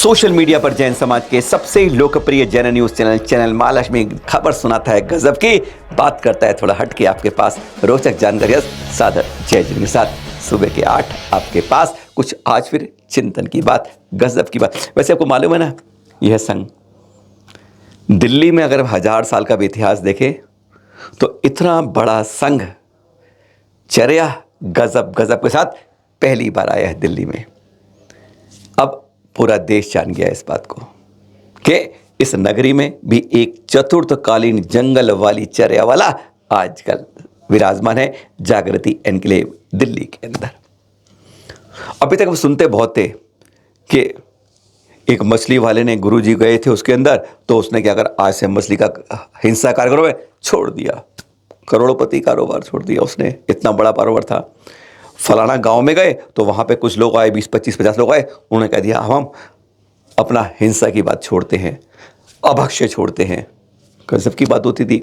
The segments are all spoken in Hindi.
सोशल मीडिया पर जैन समाज के सबसे लोकप्रिय जैन न्यूज चैनल महालक्ष्मी खबर सुनाता है गजब की, बात करता है थोड़ा हट के आपके पास रोचक जानकारियां सादर जय जैन के साथ। सुबह के 8 आपके पास कुछ आज फिर चिंतन की बात, गजब की बात। वैसे आपको मालूम है ना, यह संघ दिल्ली में अगर 1000 साल का भी इतिहास देखे तो इतना बड़ा संघ चर्या गजब के साथ पहली बार आया है दिल्ली में। अब पूरा देश जान गया इस बात को कि इस नगरी में भी एक चतुर्थकालीन जंगल वाली चर्या वाला आजकल विराजमान है जागृति एनक्लेव दिल्ली के अंदर। अभी तक हम सुनते बहुत थे कि एक मछली वाले ने गुरुजी गए थे उसके अंदर, तो उसने क्या कर आज से मछली का हिंसा कार्यक्रम में छोड़ दिया, करोड़पति कारोबार छोड़ दिया उसने, इतना बड़ा कारोबार था। फलाना गांव में गए तो वहाँ पे कुछ लोग आए, 20, 25, 50 लोग आए, उन्होंने कह दिया हम अपना हिंसा की बात छोड़ते हैं, अभक्ष्य छोड़ते हैं। गजब की बात होती थी।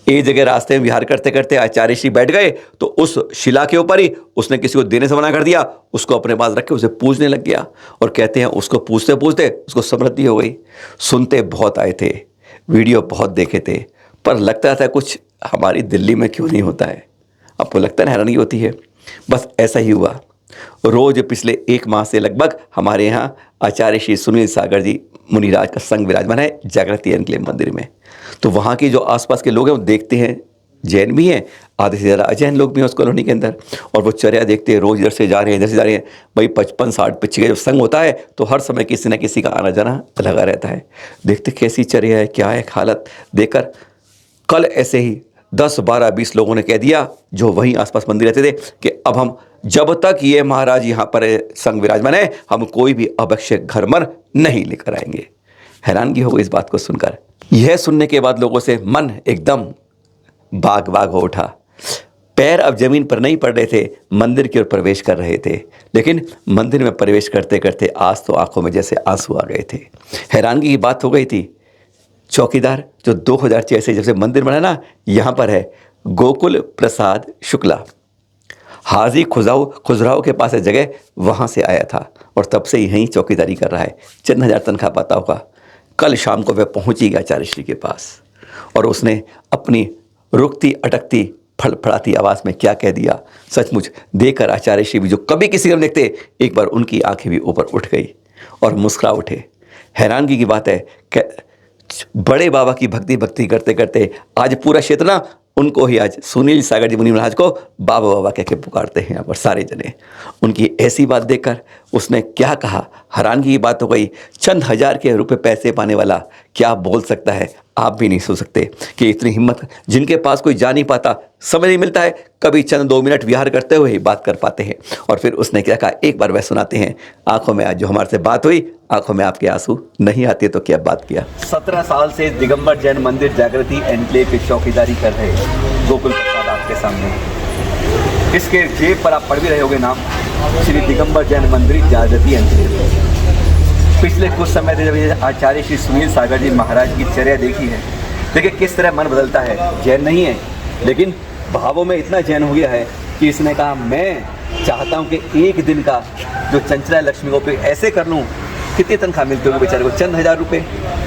एक जगह रास्ते में विहार करते करते आचार्य श्री बैठ गए तो उस शिला के ऊपर ही उसने किसी को देने से मना कर दिया, उसको अपने पास रख के उसे पूजने लग गया। और कहते हैं उसको पूछते पूछते उसको समृद्धि हो गई। सुनते बहुत आए थे, वीडियो बहुत देखे थे, पर लगता था कुछ हमारी दिल्ली में क्यों नहीं होता है। आपको लगता है हैरानी होती है। बस ऐसा ही हुआ। रोज पिछले 1 माह से लगभग हमारे यहाँ आचार्य श्री सुनील सागर जी मुनिराज का संघ विराजमान है जागृति एनक्लेव मंदिर में। तो वहाँ के जो आसपास के लोग हैं वो देखते हैं, जैन भी हैं, आधे से ज़्यादा अजैन लोग भी हैं उस कॉलोनी के अंदर, और वो चर्या देखते हैं, रोज़ इधर से जा रहे हैं इधर से जा रहे हैं। भाई 55-60 पिछले का जो संघ होता है तो हर समय किसी न किसी का आना जाना लगा रहता है। देखते कैसी चर्या है, क्या है हालत देखकर। कल ऐसे ही 10, 12, 20 लोगों ने कह दिया जो वहीं आसपास मंदिर रहते थे कि अब हम जब तक ये महाराज यहाँ पर संघ विराजमान है हम कोई भी अभक्ष्य घर मर नहीं लेकर आएंगे। हैरानगी हो गई इस बात को सुनकर। यह सुनने के बाद लोगों से मन एकदम बाग हो उठा। पैर अब जमीन पर नहीं पड़ रहे थे, मंदिर की ओर प्रवेश कर रहे थे। लेकिन मंदिर में प्रवेश करते करते आज तो आंखों में जैसे आंसू आ गए थे। हैरानगी की बात हो गई थी। चौकीदार जो 2006 से जब से मंदिर बना ना, यहाँ पर है गोकुल प्रसाद शुक्ला, हाजी खुजराव के पास है जगह, वहाँ से आया था और तब से यहीं चौकीदारी कर रहा है। चंद हजार तनख्वाह पाता होगा। कल शाम को वह पहुँची गया आचार्य श्री के पास और उसने अपनी रुकती अटकती फड़फड़ाती आवाज़ में क्या कह दिया, सचमुच देखकर आचार्य श्री भी जो कभी किसी को देखते, एक बार उनकी आंखें भी ऊपर उठ गई और मुस्कुरा उठे। हैरानगी की बात है कि बड़े बाबा की भक्ति करते करते आज पूरा क्षेत्र ना उनको ही आज सुनील सागर जी मुनि महाराज को बाबा कह के पुकारते हैं यहाँ पर सारे जने। उनकी ऐसी बात देखकर उसने क्या कहा, हैरानगी की बात हो गई। चंद हजार के रुपए पैसे पाने वाला क्या बोल सकता है, आप भी नहीं सोच सकते कि इतनी हिम्मत, जिनके पास कोई जा नहीं पाता, समय नहीं मिलता है, कभी चंद 2 मिनट विहार करते हुए ही बात कर पाते हैं। और फिर उसने क्या कहा, एक बार वह सुनाते हैं। आंखों में आज जो हमारे से बात हुई, आंखों में आपके आंसू नहीं आते तो क्या बात किया। 17 साल से दिगंबर जैन मंदिर जागृति एनक्लेव की चौकीदारी कर रहे गोकुल प्रसाद आपके सामने। इसके जेब पर आप पढ़ भी रहे होगे नाम, श्री दिगंबर जैन मंदिर जागृति एनक्लेव। पिछले कुछ समय से जब आचार्य श्री सुनील सागर जी महाराज की चर्या देखी है, देखिए किस तरह मन बदलता है। जैन नहीं है लेकिन भावों में इतना जैन हो गया है कि इसने कहा मैं चाहता हूँ कि एक दिन का जो चंचला लक्ष्मी को पे ऐसे कर लूँ। कितनी तनख्वाह मिलती होगी बेचारे को, चंद हजार रुपये,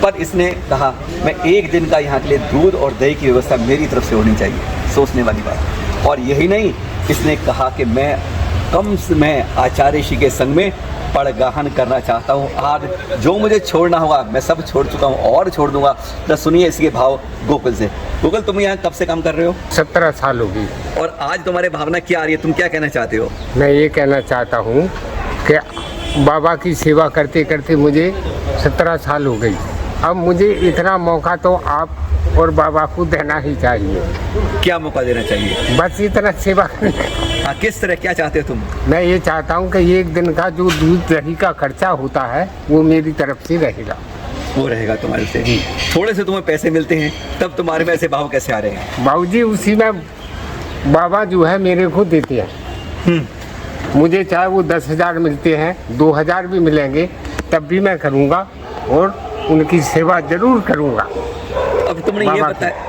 पर इसने कहा मैं एक दिन का यहाँ के लिए दूध और दही की व्यवस्था मेरी तरफ से होनी चाहिए। सोचने वाली बात। और यही नहीं, इसने कहा कि मैं आचार्य श्री के संग में पड़गाहन करना चाहता हूँ। आज जो मुझे छोड़ना होगा मैं सब छोड़ चुका हूँ और छोड़ दूंगा। तो सुनिए इसके भाव गोकुल से। गोकुल, तुम यहाँ कब से काम कर रहे हो? 17 साल होगी। और आज तुम्हारे भावना क्या आ रही है, तुम क्या कहना चाहते हो? मैं ये कहना चाहता हूँ कि बाबा की सेवा करते करते मुझे 17 साल हो गई। अब मुझे इतना मौका तो आप और बाबा को देना ही चाहिए। क्या मौका देना चाहिए? बस इतना सेवा करना। हाँ, किस तरह, क्या चाहते हो तुम? मैं ये चाहता हूँ कि एक दिन का जो दूध दही का खर्चा होता है वो मेरी तरफ से रहेगा। वो रहेगा तुम्हारे से? थोड़े से तुम्हें पैसे मिलते हैं तब तुम्हारे में ऐसे भाव कैसे आ रहे हैं? बाबूजी उसी में बाबा जो है मेरे को देते हैं। मुझे चाहे वो 10,000 मिलते हैं, 2,000 भी मिलेंगे, तब भी मैं करूँगा और उनकी सेवा जरूर करूँगा। अब तुमने ये बताया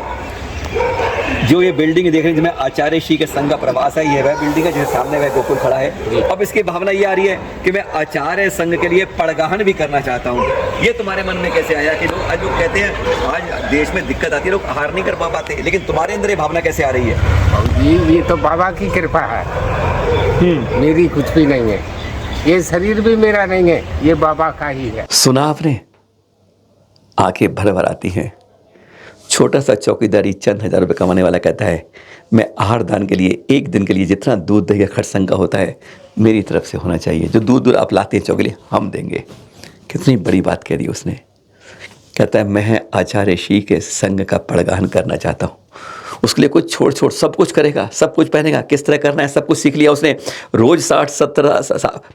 जो ये बिल्डिंग देख रहे हैं जिसमें आचार्य श्री के संघ का प्रवास है, ये वह बिल्डिंग है जिसके सामने वह गोकुल खड़ा है। अब इसकी भावना ये आ रही है कि मैं आचार्य संघ के लिए पड़गाहन भी करना चाहता हूँ। ये तुम्हारे मन में कैसे आया कि लोग कहते हैं आज देश में दिक्कत आती है, लोग आहार नहीं कर पाते, लेकिन तुम्हारे अंदर ये भावना कैसे आ रही है? ये तो बाबा की कृपा है, मेरी कुछ भी नहीं है, ये शरीर भी मेरा नहीं है, ये बाबा का ही है। सुना आपने? आंखें भर भर आती हैं। छोटा सा चौकीदारी चंद हजार रुपये कमाने वाला कहता है मैं आहार दान के लिए एक दिन के लिए जितना दूध दही का खर्च संघ का होता है मेरी तरफ से होना चाहिए, जो दूध आप लाते हैं चौके लिए हम देंगे। कितनी बड़ी बात कह दी उसने। कहता है मैं आचार्य श्री के संघ का पड़गाहन करना चाहता हूँ। उसके लिए कुछ छोड़ सब कुछ करेगा, सब कुछ पहनेगा, किस तरह करना है सब कुछ सीख लिया उसने। रोज 60 70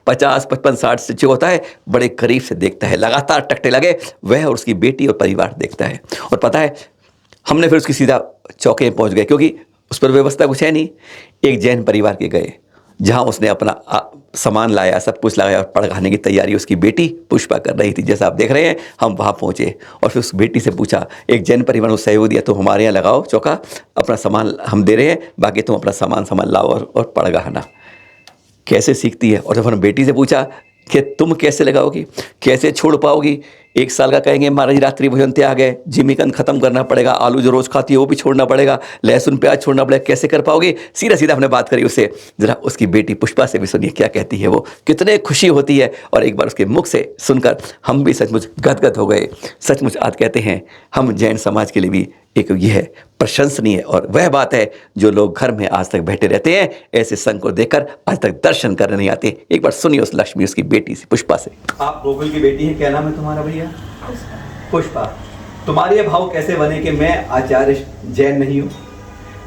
50 55 60 जो होता है बड़े करीब से देखता है, लगातार टकटे लगे वह और उसकी बेटी और परिवार देखता है। और पता है हमने फिर उसकी सीधा चौके में पहुँच गए, क्योंकि उस पर व्यवस्था कुछ है नहीं। एक जैन परिवार के गए जहाँ उसने अपना सामान लाया, सब कुछ लगाया और पड़गाने की तैयारी उसकी बेटी पुष्पा कर रही थी। जैसा आप देख रहे हैं हम वहाँ पहुँचे और फिर उस बेटी से पूछा, एक जैन परिवार को सहयोग दिया तो हमारे यहाँ लगाओ चौका, अपना सामान हम दे रहे हैं, बाकी तुम अपना सामान लाओ और पड़गाना। कैसे सीखती है। और जब हमने बेटी से पूछा कि तुम कैसे लगाओगी, कैसे छोड़ पाओगी, 1 साल का कहेंगे महाराज रात्रि भोजन त्याग है, जिमीकंद खत्म करना पड़ेगा, आलू जो रोज़ खाती है वो भी छोड़ना पड़ेगा, लहसुन प्याज छोड़ना पड़ेगा, कैसे कर पाओगे। सीधा हमने बात करी उससे। ज़रा उसकी बेटी पुष्पा से भी सुनिए क्या कहती है वो, कितने खुशी होती है। और एक बार उसके मुख से सुनकर हम भी सचमुच गदगद हो गए। सचमुच आज कहते हैं हम जैन समाज के लिए भी एक यह है प्रशंसनीय और वह बात है जो लोग घर में आज तक बैठे रहते हैं, ऐसे संघ को देखकर आज तक दर्शन करने नहीं आते। एक बार सुनिए उस लक्ष्मी उसकी बेटी से, पुष्पा से। आप गोकुल की बेटी हैं, क्या नाम है तुम्हारा भैया? पुष्पा। तुम्हारे ये भाव कैसे बने कि मैं आचार्य जैन नहीं हूँ,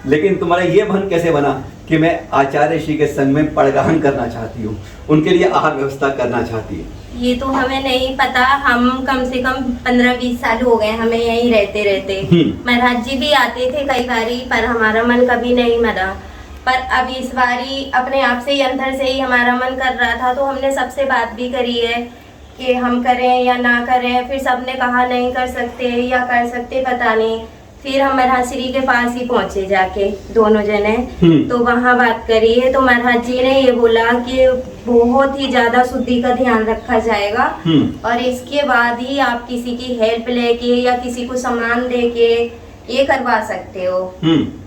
लेकिन तुम्हारा ये मन कैसे बना कि मैं आचार्य श्री के संग में पड़गाहन करना चाहती हूँ, उनके लिए आहार व्यवस्था करना चाहती हूँ? ये तो हमें नहीं पता। हम कम से कम 15-20 साल हो गए हमें यहीं रहते। महाराज जी भी आते थे कई बारी, पर हमारा मन कभी नहीं मना। पर अब इस बारी अपने आप से ही अंदर से ही हमारा मन कर रहा था, तो हमने सबसे बात भी करी है कि हम करें या ना करें। फिर सबने कहा नहीं कर सकते या कर सकते पता नहीं। फिर हम महाराज श्री के पास ही पहुंचे जाके दोनों जने, तो वहाँ बात करी है। तो महाराज जी ने ये बोला कि बहुत ही ज्यादा शुद्धि का ध्यान रखा जाएगा और इसके बाद ही आप किसी की हेल्प लेके या किसी को सामान देके ये करवा सकते हो।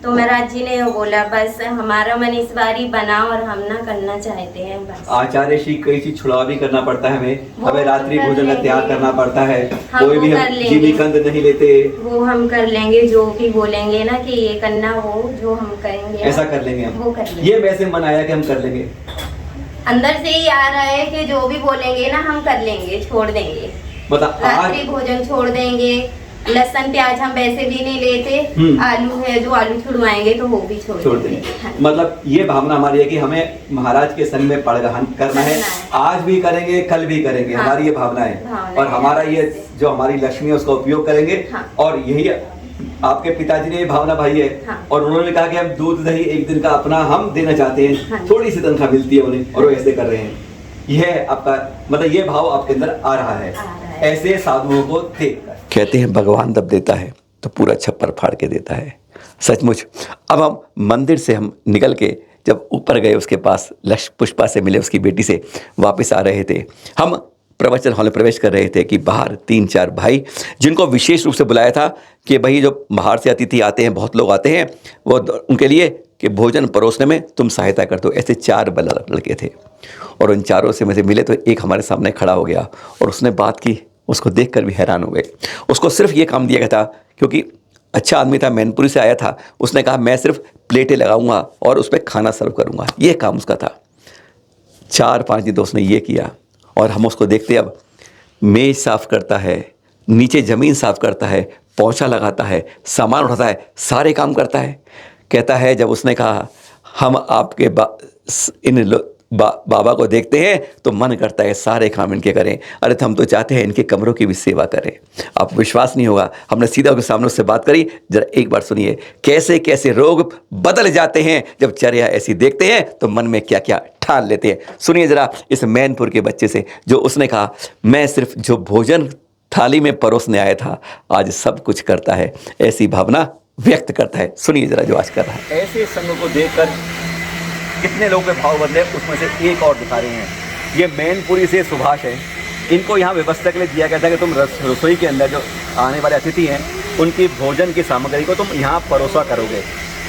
तो महाराज जी ने ये बोला बस हमारा मन इस बारी बना और हम ना करना चाहते हैं बस। आचार्य श्री कई चीज छुड़ावा भी करना पड़ता है हमें रात्रि भोजन का त्याग करना पड़ता है, कोई भी हम जिमीकंद नहीं लेते, वो हम कर लेंगे। जो भी बोलेंगे ना कि ये करना, वो जो हम करेंगे ऐसा कर लेंगे हम, वो कर लेंगे। ये वैसे मन आया कि हम कर लेंगे, अंदर से ही आ रहा है कि जो भी बोलेंगे ना हम कर लेंगे, छोड़ देंगे। रात्रि भोजन छोड़ देंगे, लहसुन प्याज हम वैसे भी नहीं लेते, आलू है जो आलू छुड़वाएंगे तो वो भी छोड़ देंगे। मतलब ये भावना हमारी है कि हमें महाराज के संग में पड़गाहन करना है, आज भी करेंगे कल भी करेंगे। हाँ, हमारी ये भावना है और हमारा ये जो हमारी लक्ष्मी है उसका उपयोग करेंगे। हाँ, और यही आपके पिताजी ने ये भावना भाई है। हाँ, और उन्होंने कहा कि हम दूध दही एक दिन का अपना हम देना चाहते हैं। हाँ, थोड़ी सी तनख्वाह मिलती है उन्हें और वो ऐसे कर रहे हैं। यह आपका मतलब ये भाव आपके अंदर आ रहा है ऐसे साधुओं को देखकर। कहते हैं भगवान जब देता है तो पूरा छप्पर फाड़ के देता है। सचमुच अब हम मंदिर से हम निकल के जब ऊपर गए उसके पास पुष्पा से मिले, उसकी बेटी से वापस आ रहे थे, हम प्रवचन हॉल में प्रवेश कर रहे थे कि बाहर 3-4 भाई जिनको विशेष रूप से बुलाया था कि भाई जो बाहर से अतिथि आते हैं, बहुत लोग आते हैं, वो उनके लिए कि भोजन परोसने में तुम सहायता कर दो। ऐसे 4 लड़के थे और उन चारों से मुझे मिले तो एक हमारे सामने खड़ा हो गया और उसने बात की। उसको देखकर भी हैरान हो गए। उसको सिर्फ ये काम दिया गया था, क्योंकि अच्छा आदमी था, मैनपुरी से आया था। उसने कहा मैं सिर्फ प्लेटें लगाऊंगा और उस पर खाना सर्व करूंगा, ये काम उसका था। 4-5 दिन तो उसने ये किया और हम उसको देखते अब मेज साफ़ करता है, नीचे ज़मीन साफ़ करता है, पोंछा लगाता है, सामान उठाता है, सारे काम करता है। कहता है जब उसने कहा हम आपके बाबा को देखते हैं तो मन करता है सारे काम इनके करें। अरे तो हम तो चाहते हैं इनके कमरों की भी सेवा करें। आप विश्वास नहीं होगा, हमने सीधा उनके सामने उससे बात करी। जरा एक बार सुनिए कैसे कैसे रोग बदल जाते हैं जब चर्या ऐसी देखते हैं तो मन में क्या क्या ठान लेते हैं। सुनिए जरा इस मैनपुर के बच्चे से, जो उसने कहा मैं सिर्फ जो भोजन थाली में परोसने आया था आज सब कुछ करता है। ऐसी भावना व्यक्त करता है। सुनिए जरा जो आज कर रहा है। ऐसे संघ को देखकर कितने लोगों के भाव बदले, उसमें से एक और दिखा रहे हैं। ये मैनपुरी से सुभाष हैं। इनको यहाँ व्यवस्था के लिए दिया गया था कि तुम रसोई के अंदर जो आने वाले अतिथि हैं उनकी भोजन की सामग्री को तुम यहाँ परोसा करोगे।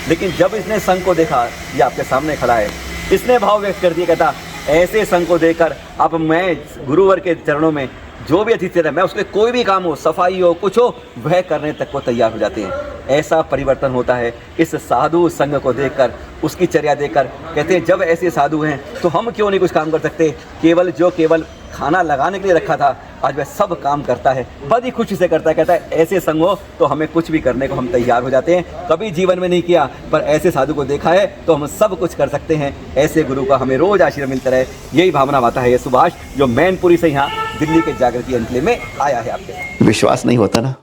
लेकिन जब इसने संघ को देखा, ये आपके सामने खड़ा है, इसने भाव व्यक्त कर दिया, कहता ऐसे संघ को देखकर अब मैं गुरुवर के चरणों में जो भी अतिथि है, मैं उसके कोई भी काम हो, सफाई हो, कुछ हो, वह करने तक को तैयार हो जाते हैं। ऐसा परिवर्तन होता है इस साधु संघ को देखकर, उसकी चर्या देखकर। कहते हैं जब ऐसे साधु हैं तो हम क्यों नहीं कुछ काम कर सकते। केवल खाना लगाने के लिए रखा था, आज वह सब काम करता है, बड़ी खुशी से करता है। कहता है ऐसे संग हो तो हमें कुछ भी करने को हम तैयार हो जाते हैं। कभी जीवन में नहीं किया, पर ऐसे साधु को देखा है तो हम सब कुछ कर सकते हैं। ऐसे गुरु का हमें रोज आशीर्वाद मिलता रहे, यही भावना आता है ये सुभाष, जो मैनपुरी से यहाँ दिल्ली के जागृति अंजलि में आया है। आपके विश्वास नहीं होता ना,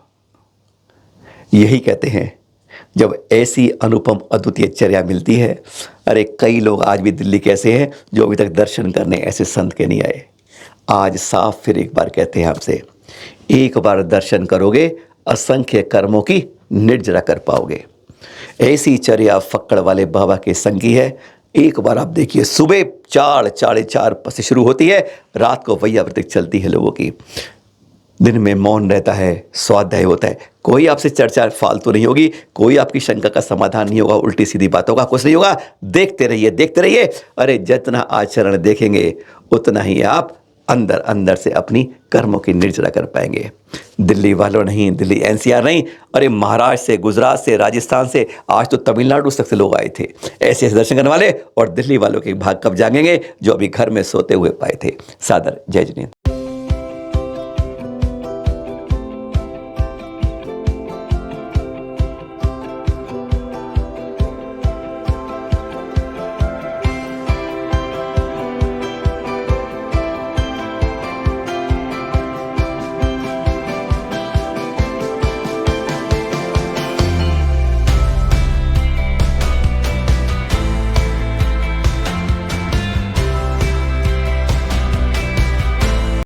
यही कहते हैं जब ऐसी अनुपम अद्वितीय चर्या मिलती है। अरे कई लोग आज भी दिल्ली के ऐसे हैं जो अभी तक दर्शन करने ऐसे संत के नहीं आए। आज साफ फिर एक बार कहते हैं आपसे, एक बार दर्शन करोगे असंख्य कर्मों की निर्जरा कर पाओगे। ऐसी चर्या फक्कड़ वाले बाबा के संग की है। एक बार आप देखिए, सुबह 4-4:30 से शुरू होती है, रात को वैयावृत्ति चलती है लोगों की। दिन में मौन रहता है, स्वाध्याय होता है, कोई आपसे चर्चा फालतू नहीं होगी, कोई आपकी शंका का समाधान नहीं होगा, उल्टी सीधी बातों का कुछ नहीं होगा। देखते रहिए, देखते रहिए। अरे जितना आचरण देखेंगे उतना ही आप अंदर अंदर से अपनी कर्मों की निर्जरा कर पाएंगे। दिल्ली वालों नहीं, दिल्ली NCR नहीं, अरे महाराष्ट्र से, गुजरात से, राजस्थान से, आज तो तमिलनाडु तक से लोग आए थे ऐसे दर्शन करने वाले। और दिल्ली वालों के भाग कब जागेंगे जो अभी घर में सोते हुए पाए थे। सादर जय जिनेंद्र।